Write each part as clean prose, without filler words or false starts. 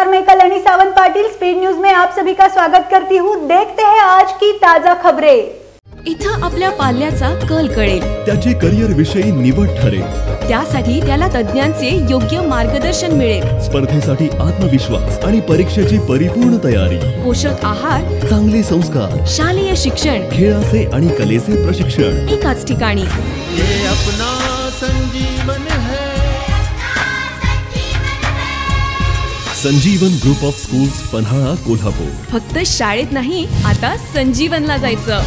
नमस्कार, मैं Kalyani Sawant Patil speed news में आप सभी का स्वागत करती हूँ। देखते हैं आज की ताजा खबरें। इथं आपल्या पाल्याचा कल कळेल, त्याचे करिअर विषयी निवड ठरेल, त्यासाठी त्याला तज्ञांचे योग्य मार्गदर्शन मिळेल। स्पर्धेसाठी आत्मविश्वास आणि परीक्षेची परिपूर्ण तयारी, पोषक आहार, चांगले संस्कार, शालेय शिक्षण, खेळाचे आणि कलेचे प्रशिक्षण एकाच ठिकाणी। ये अपना संजीवन है। Sanjeevan group of schools, Panhala, Kolhapur. फक्त शाळेत नाही, आता संजीवनला जायचं।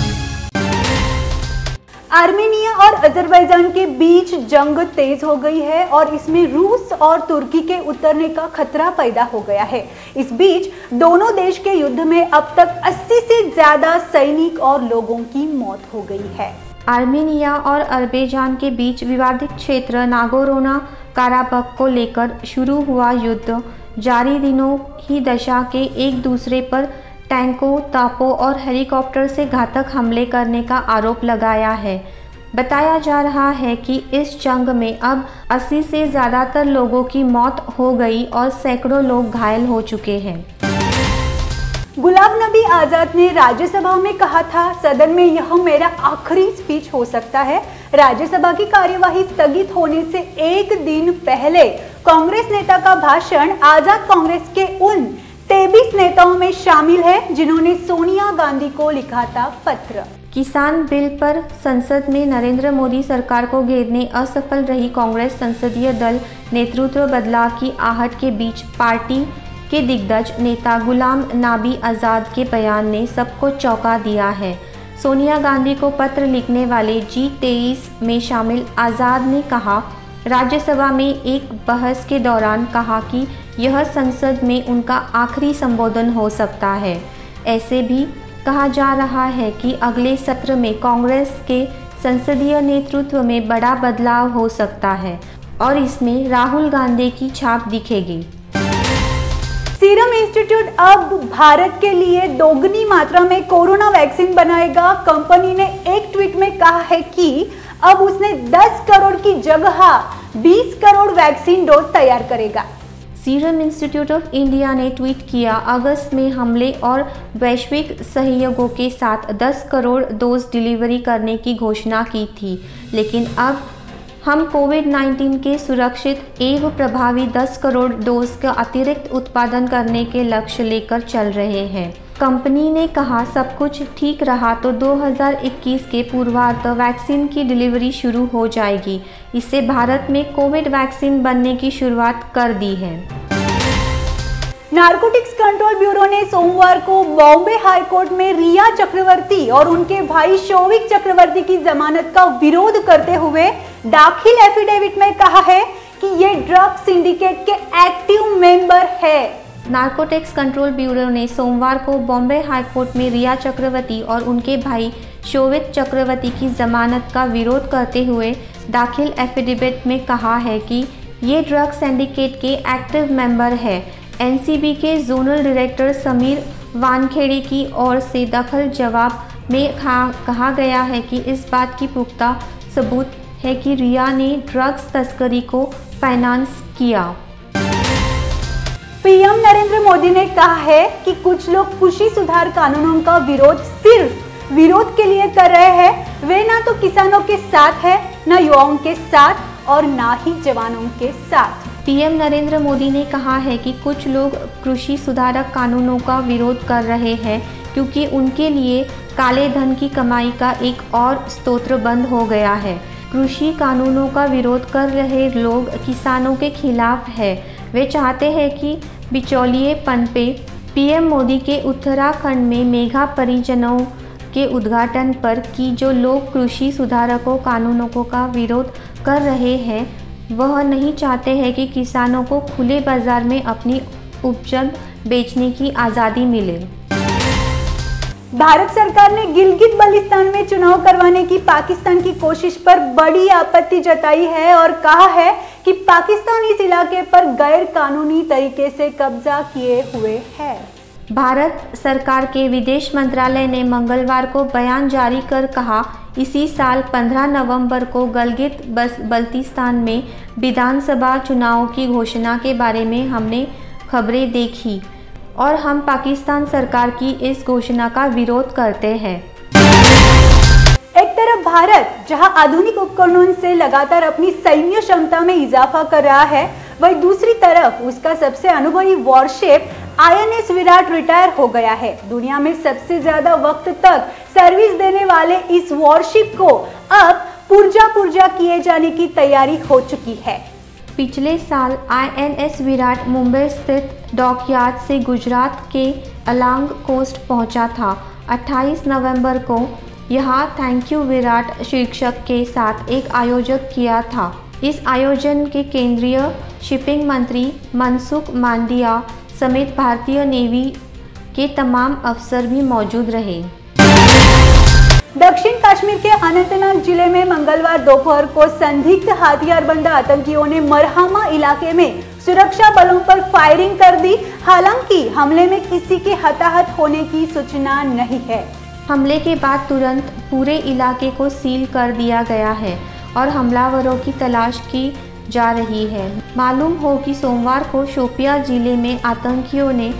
आर्मेनिया और अजरबैजान के बीच जंग तेज हो गई है और इसमें रूस और तुर्की के उतरने का खतरा पैदा हो गया है। इस बीच दोनों देश के युद्ध में अब तक 80 से ज्यादा सैनिक और लोगों की मौत हो गई है। आर्मेनिया और अजरबैजान के बीच विवादित क्षेत्र नागोर्नो काराबाख को लेकर शुरू हुआ युद्ध जारी दिनों ही दशा के एक दूसरे पर टैंकों, तोपों और हेलीकॉप्टर से घातक हमले करने का आरोप लगाया है। बताया जा रहा है कि इस जंग में अब 80 से ज़्यादातर लोगों की मौत हो गई और सैकड़ों लोग घायल हो चुके हैं। गुलाम नबी आजाद ने राज्यसभा में कहा था, सदन में यह मेरा आखिरी स्पीच हो सकता है। राज्यसभा की कार्यवाही स्थगित होने से एक दिन पहले कांग्रेस नेता का भाषण आजाद कांग्रेस के उन 23 नेताओं में शामिल है जिन्होंने सोनिया गांधी को लिखा था पत्र। किसान बिल पर संसद में नरेंद्र मोदी सरकार को घेरने असफल रही कांग्रेस संसदीय दल नेतृत्व बदलाव की आहट के बीच पार्टी के दिग्गज नेता गुलाम नबी आज़ाद के बयान ने सबको चौंका दिया है। सोनिया गांधी को पत्र लिखने वाले G23 में शामिल आज़ाद ने कहा, राज्यसभा में एक बहस के दौरान कहा कि यह संसद में उनका आखिरी संबोधन हो सकता है। ऐसे भी कहा जा रहा है कि अगले सत्र में कांग्रेस के संसदीय नेतृत्व में बड़ा बदलाव हो सकता है और इसमें राहुल गांधी की छाप दिखेगी। सीरम इंस्टीट्यूट अब भारत के लिए दोगुनी मात्रा में कोरोना वैक्सीन बनाएगा। कंपनी ने एक ट्वीट में कहा है कि अब उसने 10 करोड़ की जगह 20 करोड़ वैक्सीन डोज तैयार करेगा। सीरम इंस्टीट्यूट ऑफ इंडिया ने ट्वीट किया, अगस्त में हमले और वैश्विक सहयोगों के साथ 10 करोड़ डोज डिलीवरी करने की घोषणा की थी, लेकिन अब हम कोविड-19 के सुरक्षित एवं प्रभावी 10 करोड़ डोज का अतिरिक्त उत्पादन करने के लक्ष्य लेकर चल रहे हैं। कंपनी ने कहा, सब कुछ ठीक रहा तो 2021 के पूर्वार्ध वैक्सीन की डिलीवरी शुरू हो जाएगी। इससे भारत में कोविड वैक्सीन बनने की शुरुआत कर दी है। नारकोटिक्स कंट्रोल ब्यूरो ने सोमवार को बॉम्बे हाई कोर्ट में रिया चक्रवर्ती और उनके भाई शौविक चक्रवर्ती की जमानत का विरोध करते हुए दाखिल एफिडेविट में कहा है कि ये ड्रग सिंडिकेट के एक्टिव मेंबर है। नारकोटिक्स कंट्रोल ब्यूरो ने सोमवार को बॉम्बे हाई कोर्ट में रिया चक्रवर्ती और उनके भाई शौविक चक्रवर्ती की जमानत का विरोध करते हुए दाखिल एफिडेविट में कहा है कि ये ड्रग सिंडिकेट के एक्टिव मेंबर है। एनसीबी के जोनल डायरेक्टर समीर वानखेड़े की ओर से दाखिल जवाब में कहा गया है कि इस बात की पुख्ता सबूत है कि रिया ने ड्रग्स तस्करी को फाइनेंस किया। पीएम नरेंद्र मोदी ने कहा है कि कुछ लोग कृषि सुधार कानूनों का विरोध सिर्फ विरोध के लिए कर रहे हैं। वे ना तो किसानों के साथ है, ना युवाओं के साथ और ना ही जवानों के साथ। पीएम नरेंद्र मोदी ने कहा है कि कुछ लोग कृषि सुधारक कानूनों का विरोध कर रहे हैं क्योंकि उनके लिए काले धन की कमाई का एक और स्रोत बंद हो गया है। कृषि कानूनों का विरोध कर रहे लोग किसानों के खिलाफ है। वे चाहते हैं कि बिचौलिएपन पे पीएम मोदी के उत्तराखंड में मेगा परियोजनाओं के उद्घाटन पर कि जो लोग कृषि सुधारकों कानूनों का विरोध कर रहे हैं वह नहीं चाहते हैं कि किसानों को खुले बाजार में अपनी उपज बेचने की आज़ादी मिले। भारत सरकार ने गिलगित बल्तिस्तान में चुनाव करवाने की पाकिस्तान की कोशिश पर बड़ी आपत्ति जताई है और कहा है कि पाकिस्तान इस इलाके पर गैर कानूनी तरीके से कब्जा किए हुए है। भारत सरकार के विदेश मंत्रालय ने मंगलवार को बयान जारी कर कहा, इसी साल 15 नवंबर को गिलगित बल्तिस्तान में विधानसभा चुनावों की घोषणा के बारे में हमने खबरें देखी और हम पाकिस्तान सरकार की इस घोषणा का विरोध करते हैं। एक तरफ भारत जहां आधुनिक उपकरणों से लगातार अपनी सैन्य क्षमता में इजाफा कर रहा है, वहीं दूसरी तरफ उसका सबसे अनुभवी वॉरशिप INS विराट रिटायर हो गया है। दुनिया में सबसे ज्यादा वक्त तक सर्विस देने वाले इस वॉरशिप को अब पुर्जा किए जाने की तैयारी हो चुकी है। पिछले साल INS विराट मुंबई स्थित डॉकयार्ड से गुजरात के अलांग कोस्ट पहुंचा था। 28 नवंबर को यहाँ थैंक यू विराट शीर्षक के साथ एक आयोजन किया था। इस आयोजन के केंद्रीय शिपिंग मंत्री मनसुख मांडविया समेत भारतीय नेवी के तमाम अफसर भी मौजूद रहे। दक्षिण कश्मीर के अनंतनाग जिले में मंगलवार दोपहर को संदिग्ध हथियारबंद आतंकियों ने मरहमा इलाके में सुरक्षा बलों पर फायरिंग कर दी। हालांकि हमले में किसी के हताहत होने की सूचना नहीं है। हमले के बाद तुरंत पूरे इलाके को सील कर दिया गया है और हमलावरों की तलाश की जा रही है। मालूम हो कि सोमवार को शोपिया जिले में आतंकियों ने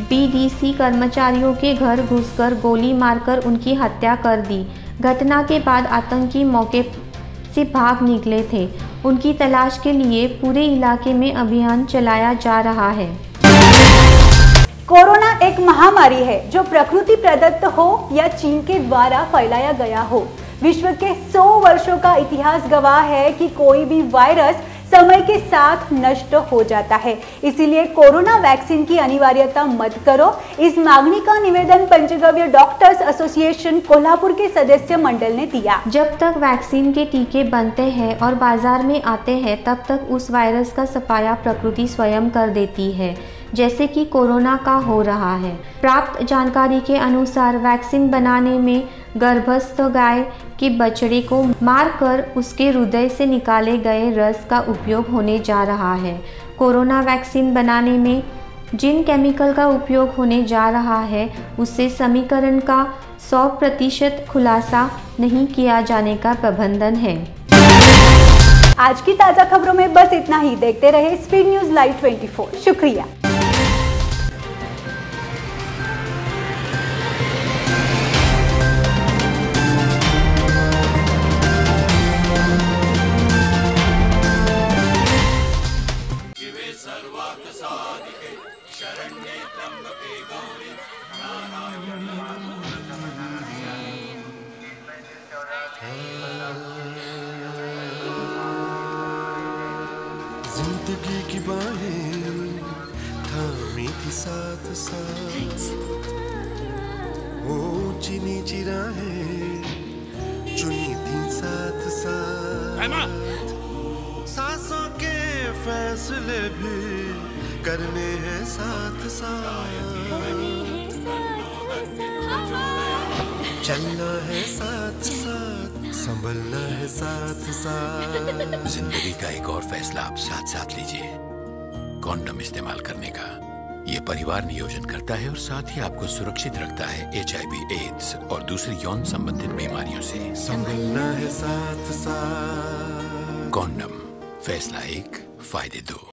BDC कर्मचारियों के घर घुसकर गोली मारकर उनकी हत्या कर दी। घटना के बाद आतंकी मौके से भाग निकले थे। उनकी तलाश के लिए पूरे इलाके में अभियान चलाया जा रहा है। कोरोना एक महामारी है जो प्रकृति प्रदत्त हो या चीन के द्वारा फैलाया गया हो। विश्व के 100 वर्षों का इतिहास गवाह है कि कोई भी वायरस समय के साथ नष्ट हो जाता है। इसीलिए कोरोना वैक्सीन की अनिवार्यता मत करो। इस मांगनी का निवेदन पंचगव्य डॉक्टर्स एसोसिएशन कोल्हापुर के सदस्य मंडल ने दिया। जब तक वैक्सीन के टीके बनते हैं और बाजार में आते हैं, तब तक उस वायरस का सफाया प्रकृति स्वयं कर देती है, जैसे कि कोरोना का हो रहा है। प्राप्त जानकारी के अनुसार वैक्सीन बनाने में गर्भस्थ गाय के बछड़े को मारकर उसके हृदय से निकाले गए रस का उपयोग होने जा रहा है। कोरोना वैक्सीन बनाने में जिन केमिकल का उपयोग होने जा रहा है, उससे समीकरण का 100% खुलासा नहीं किया जाने का प्रबंधन है। आज की ताजा खबरों में बस इतना ही। देखते रहे स्पीड न्यूज लाइव 24। शुक्रिया। जिंदगी की बाहें थामी थी साथ साथ, ऊंची नीची राहें चुनी थी साथ साथ, सांसों के फैसले भी करने हैं साथ साथ, चलना है साथ साथ, संभलना है साथ साथ। जिंदगी का एक और फैसला आप साथ साथ लीजिए, कॉन्डम इस्तेमाल करने का। ये परिवार नियोजन करता है और साथ ही आपको सुरक्षित रखता है HIV, एड्स और दूसरी यौन संबंधित बीमारियों से। संभलना है साथ साथ। कॉन्डम, फैसला एक, फायदे दो।